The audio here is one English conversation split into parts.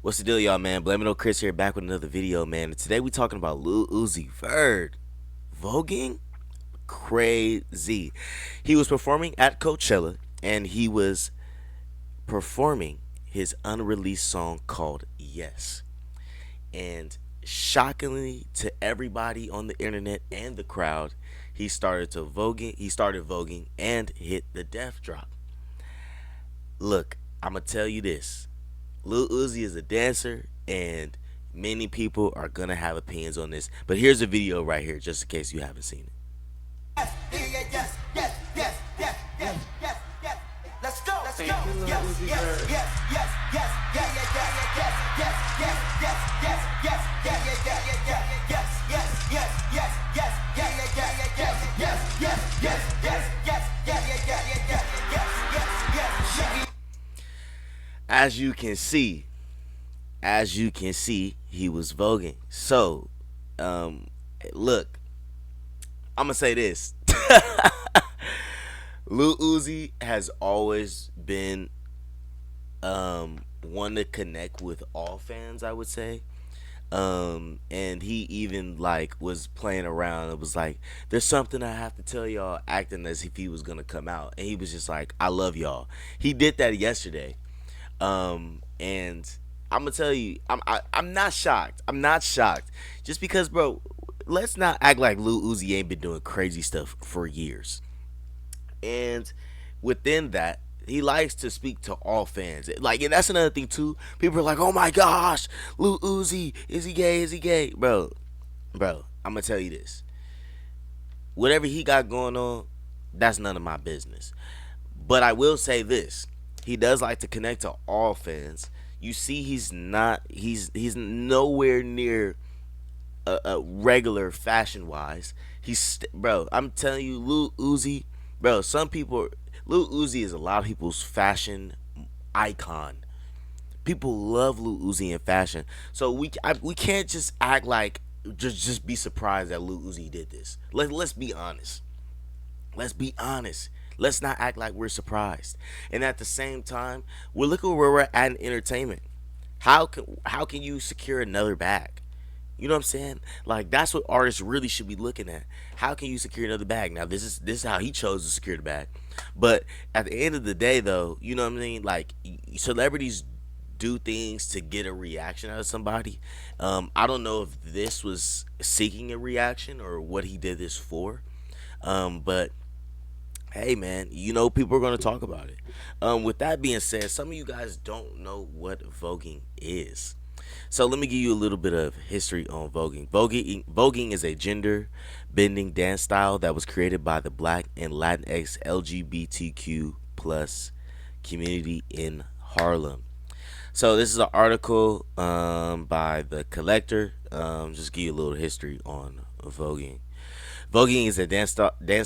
What's the deal, y'all, man? Blaming on Chris here, back with another video, man. And today we talking about Lil Uzi Vert. Voguing? Crazy. He was performing at Coachella, and he was performing his unreleased song called Yes. And shockingly to everybody on the internet and the crowd, he started voguing and hit the death drop. Look, I'ma tell you this. Lil Uzi is a dancer, and many people are gonna have opinions on this. But here's a video right here, just in case you haven't seen it. Yes, yes, yes, yes, yes, yes, yes, yes, yes. Let's go. Let's go. Yes, yes, yes, yes, yes, yes, yeah, yeah, yeah, yes, yes, yes, yes, yes, yes, yeah, yeah, yeah, yeah, yeah, yes, yes, yes, yes, yes, yeah, yeah, yeah, yeah, yes, yes, yes, yes, yes, yes, yeah, yeah, yeah, yeah, yeah, yes, yes, yes, yes. As you can see, he was voguing. So, um, look, I'm gonna say this. Lil Uzi has always been one to connect with all fans, I would say. And he even like was playing around. It was like, there's something I have to tell y'all, acting as if he was gonna come out, and he was just like, I love y'all. He did that yesterday. And I'm gonna tell you, I'm not shocked. I'm not shocked, just because, bro. Let's not act like Lil Uzi ain't been doing crazy stuff for years. And within that, he likes to speak to all fans. Like, and that's another thing too. People are like, "Oh my gosh, Lil Uzi, is he gay? Is he gay?" Bro, I'm gonna tell you this. Whatever he got going on, that's none of my business. But I will say this: he does like to connect to all fans. You see, he's nowhere near a regular fashion wise. Bro. I'm telling you, Lil Uzi, bro. Lil Uzi is a lot of people's fashion icon. People love Lil Uzi in fashion, so we can't just act like just be surprised that Lil Uzi did this. Let's be honest. Let's be honest. Let's not act like we're surprised. And at the same time, we're looking where we're at in entertainment. How can you secure another bag? You know what I'm saying? Like, that's what artists really should be looking at. How can you secure another bag? Now this is how he chose to secure the bag. But at the end of the day, though, you know what I mean? Like, celebrities do things to get a reaction out of somebody. I don't know if this was seeking a reaction or what he did this for. But hey, man, people are going to talk about it. With that being said, some of you guys don't know what voguing is. So let me give you a little bit of history on voguing. Voguing is a gender bending dance style that was created by the Black and Latinx LGBTQ plus community in Harlem. So this is an article by the Collector. Just give you a little history on voguing. Voguing is a dance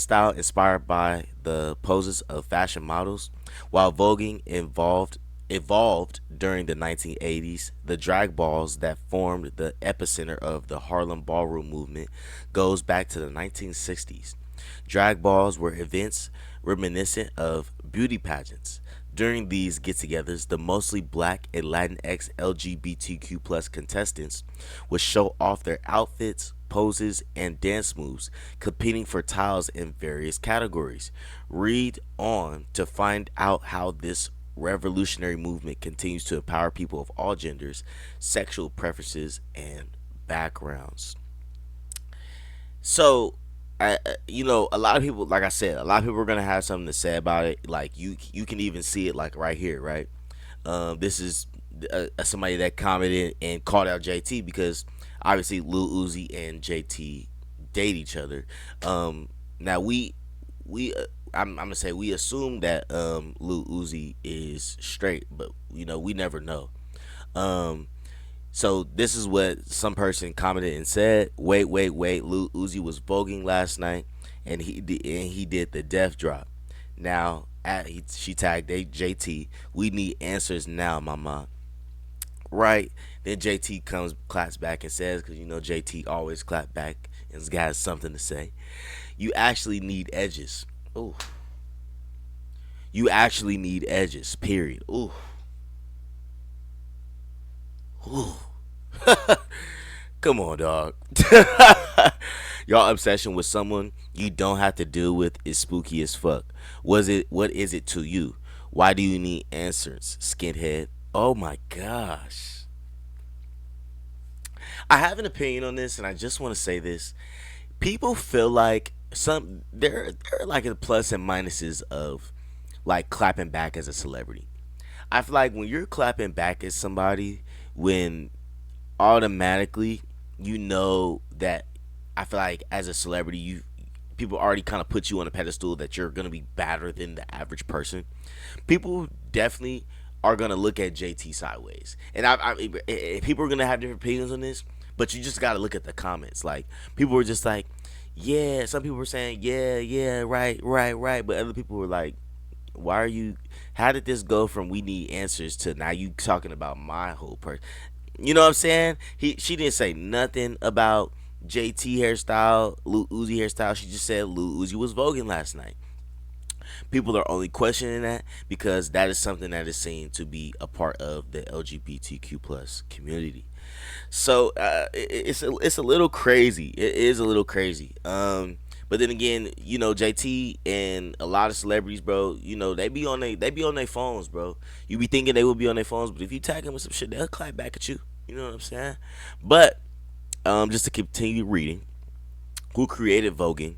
style inspired by the poses of fashion models. While voguing evolved during the 1980s, the drag balls that formed the epicenter of the Harlem Ballroom movement goes back to the 1960s. Drag balls were events reminiscent of beauty pageants. During these get-togethers, the mostly black and Latinx LGBTQ plus contestants would show off their outfits, poses, and dance moves, competing for titles in various categories. Read on to find out how this revolutionary movement continues to empower people of all genders, sexual preferences, and backgrounds. So, a lot of people, like I said, a lot of people are gonna have something to say about it. Like, you can even see it like right here, right? This is somebody that commented and called out JT because obviously Lil Uzi and JT date each other. Now we I'm gonna say we assume that Lil Uzi is straight, but we never know. Um, so this is what some person commented and said. Wait. Lil Uzi was voguing last night, and he did the death drop. Now, she tagged JT. We need answers now, mama. Right? Then JT claps back and says, because JT always clap back and has got something to say. You actually need edges. Ooh. You actually need edges. Period. Ooh. Come on, dog. Y'all obsession with someone you don't have to deal with is spooky as fuck. What is it to you? Why do you need answers, skinhead? Oh my gosh. I have an opinion on this and I just want to say this. People feel like there are like the plus and minuses of like clapping back as a celebrity. I feel like when you're clapping back at somebody, when automatically you know that, I feel like as a celebrity, you people already kind of put you on a pedestal that you're gonna be better than the average person. People definitely are gonna look at JT sideways, and people are gonna have different opinions on this, but you just gotta look at the comments. Like people were just like, yeah. Some people were saying, yeah, yeah, right, right, right, but other people were like, why are you? How did this go from we need answers to now you talking about my whole person? You know what I'm saying? She didn't say nothing about JT hairstyle, Lil Uzi hairstyle. She just said Lil Uzi was voguing last night. People are only questioning that because that is something that is seen to be a part of the LGBTQ plus community. So it's a little crazy. It is a little crazy. But then again, JT and a lot of celebrities, bro. They be on their phones, bro. You be thinking they will be on their phones, but if you tag them with some shit, they'll clap back at you. You know what I'm saying? But just to continue reading, who created Voguing?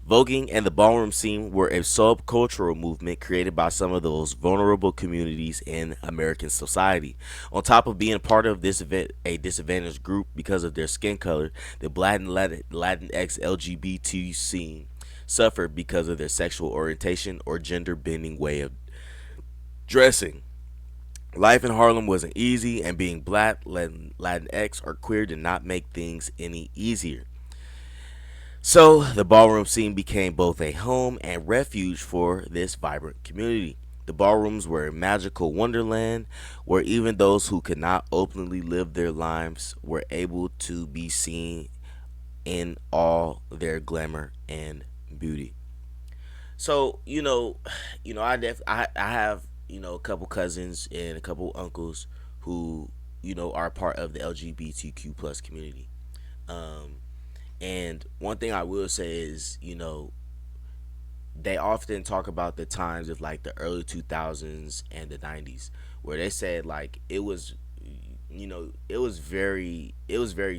Voguing and the ballroom scene were a subcultural movement created by some of the most vulnerable communities in American society. On top of being part of this event, a disadvantaged group because of their skin color, the Black and Latinx LGBT scene suffered because of their sexual orientation or gender bending way of dressing. Life in Harlem wasn't easy, and being black, Latinx, or queer did not make things any easier. So, the ballroom scene became both a home and refuge for this vibrant community. The ballrooms were a magical wonderland where even those who could not openly live their lives were able to be seen in all their glamour and beauty. So, I have, a couple cousins and a couple uncles who, are part of the LGBTQ plus community. Um, and one thing I will say is, they often talk about the times of like the early 2000s and the 90s where they said like it was very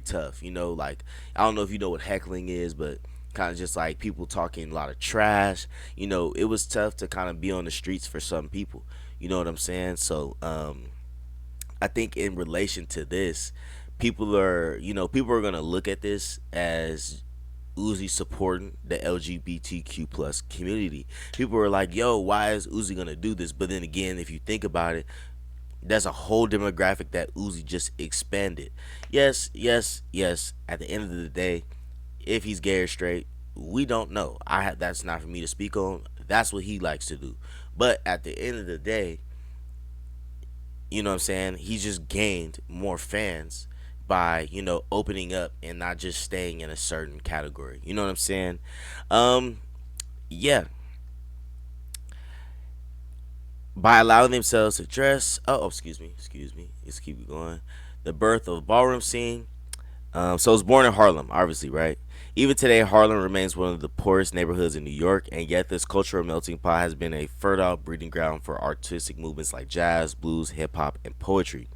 tough, like I don't know if you know what heckling is, but kind of just like people talking a lot of trash. It was tough to kind of be on the streets for some people. You know what I'm saying? So I think in relation to this, people are gonna look at this as Uzi supporting the LGBTQ plus community. People are like, "Yo, why is Uzi gonna do this?" But then again, if you think about it, that's a whole demographic that Uzi just expanded. Yes, yes, yes. At the end of the day, if he's gay or straight, we don't know. That's not for me to speak on. That's what he likes to do. But at the end of the day, you know what I'm saying? He just gained more fans by, opening up and not just staying in a certain category. You know what I'm saying? Um, yeah. By allowing themselves to dress. Oh, excuse me. Let's keep it going. The birth of ballroom scene. So it was born in Harlem, obviously, right? Even today, Harlem remains one of the poorest neighborhoods in New York, and yet this cultural melting pot has been a fertile breeding ground for artistic movements like jazz, blues, hip hop, and poetry.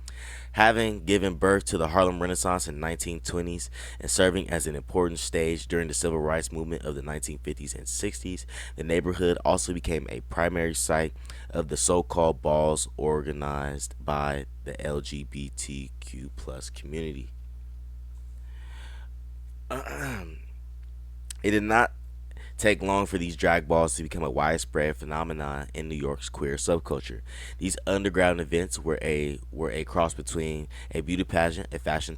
Having given birth to the Harlem Renaissance in the 1920s and serving as an important stage during the civil rights movement of the 1950s and 60s, the neighborhood also became a primary site of the so-called balls organized by the LGBTQ plus community. It did not take long for these drag balls to become a widespread phenomenon in New York's queer subculture. These underground events were a cross between a beauty pageant, a fashion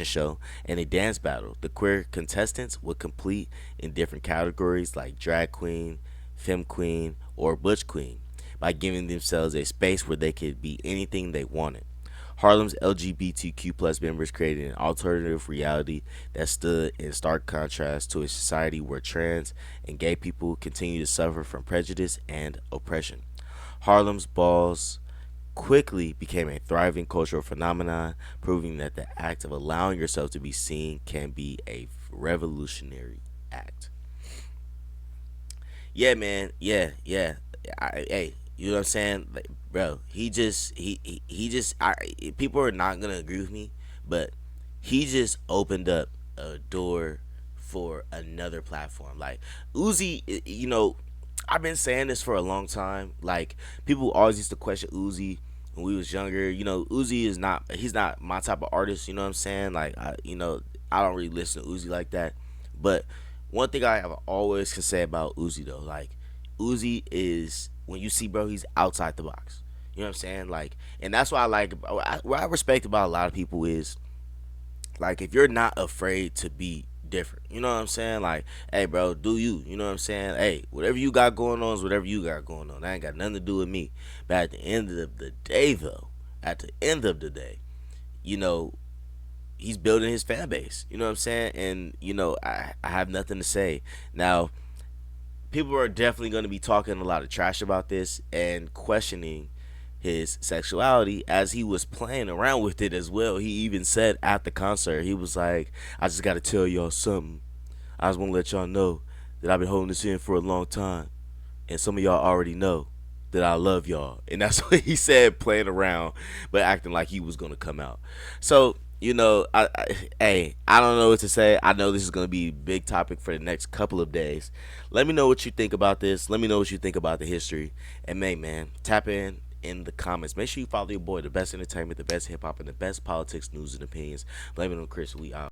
show, and a dance battle. The queer contestants would compete in different categories like drag queen, femme queen, or butch queen by giving themselves a space where they could be anything they wanted. Harlem's LGBTQ plus members created an alternative reality that stood in stark contrast to a society where trans and gay people continue to suffer from prejudice and oppression. Harlem's balls quickly became a thriving cultural phenomenon, proving that the act of allowing yourself to be seen can be a revolutionary act. Yeah, man. Yeah, yeah. Hey, you know what I'm saying, like, bro? He just. People are not gonna agree with me, but he just opened up a door for another platform. Like Uzi, you know, I've been saying this for a long time. Like people always used to question Uzi when we was younger. You know, Uzi is not. He's not my type of artist. You know what I'm saying? Like, I don't really listen to Uzi like that. But one thing I have always can say about Uzi though, like Uzi is when you see bro, he's outside the box. You know what I'm saying? Like, and that's why I like what I respect about a lot of people is like if you're not afraid to be different. You know what I'm saying? Like, hey bro, do you? You know what I'm saying? Hey, whatever you got going on is whatever you got going on. That ain't got nothing to do with me. But at the end of the day though, at the end of the day, you know, he's building his fan base. You know what I'm saying? And I have nothing to say. Now, people are definitely going to be talking a lot of trash about this and questioning his sexuality as he was playing around with it as well. He even said at the concert, he was like, I just got to tell y'all something. I just want to let y'all know that I've been holding this in for a long time. And some of y'all already know that I love y'all. And that's what he said, playing around, but acting like he was going to come out. So, hey, I don't know what to say. I know this is going to be a big topic for the next couple of days. Let me know what you think about this. Let me know what you think about the history. And, man, tap in the comments. Make sure you follow your boy, the best entertainment, the best hip hop, and the best politics, news, and opinions. Blame it on Chris. We out.